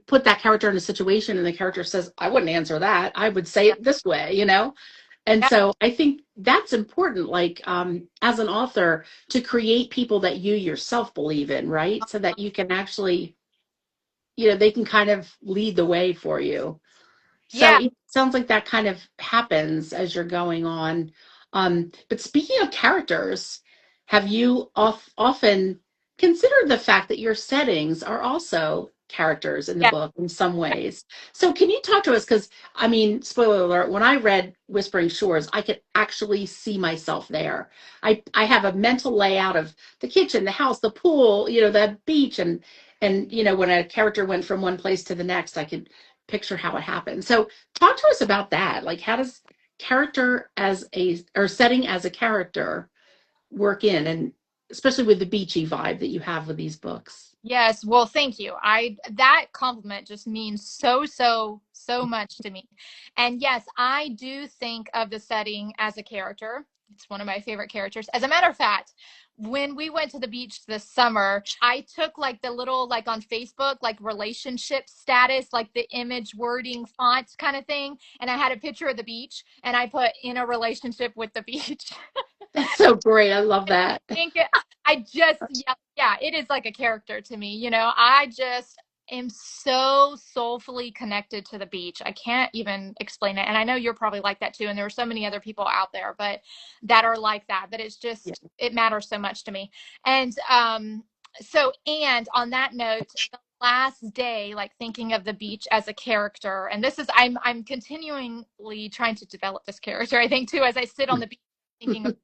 put that character in a situation and the character says, I wouldn't answer that. I would say Yeah. it this way, you know? And Yeah. so I think that's important, like as an author, to create people that you yourself believe in, right? So that you can actually, they can kind of lead the way for you. So Yeah. it sounds like that kind of happens as you're going on. But speaking of characters, have you often considered the fact that your settings are also characters in the Yeah. book in some ways? So can you talk to us? Because, I mean, spoiler alert, when I read Whispering Shores, I could actually see myself there. I have a mental layout of the kitchen, the house, the pool, the beach, and when a character went from one place to the next, I could picture how it happened. So talk to us about that. Like, how does character as a or setting as a character work in, and especially with the beachy vibe that you have with these books? Yes, well, thank you. That compliment just means so much to me. And yes, I do think of the setting as a character. It's one of my favorite characters. As a matter of fact, when we went to the beach this summer, I took like the little, like on Facebook, like relationship status, like the image wording font kind of thing, and I had a picture of the beach and I put in a relationship with the beach. That's so great. I love that. think I just, yeah, it is like a character to me. I just am so soulfully connected to the beach. I can't even explain it. And I know you're probably like that too. And there are so many other people out there, but that are like that, it's Yeah. just, it matters so much to me. And and on that note, the last day, like thinking of the beach as a character, and this is, I'm continually trying to develop this character, I think too, as I sit on the beach thinking of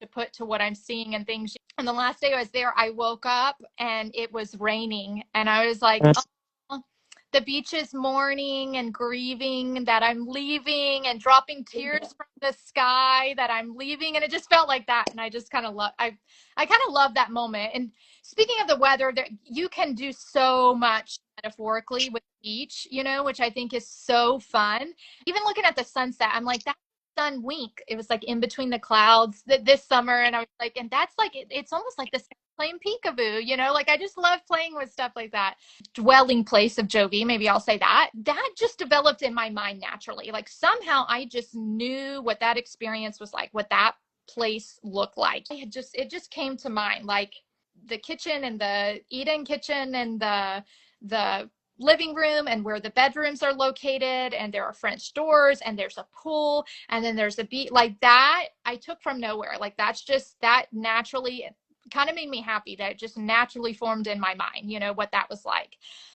to put to what I'm seeing and things. And the last day I was there, I woke up and it was raining. And I was like, oh, the beach is mourning and grieving that I'm leaving and dropping tears from the sky that I'm leaving. And it just felt like that. And I just kind of love, I kind of love that moment. And speaking of the weather, there, you can do so much metaphorically with the beach, which I think is so fun. Even looking at the sunset, I'm like, that sun wink. It was like in between the clouds this summer, and I was like, and that's like it's almost like this playing peekaboo, like I just love playing with stuff like that. Dwelling place of Jovi, maybe I'll say that just developed in my mind naturally. Like somehow I just knew what that experience was like, what that place looked like. It just came to mind, like the kitchen and the Eden kitchen and the living room and where the bedrooms are located, and there are French doors and there's a pool and then there's a beach, like that I took from nowhere. Like that naturally kind of made me happy, that it just naturally formed in my mind, what that was like.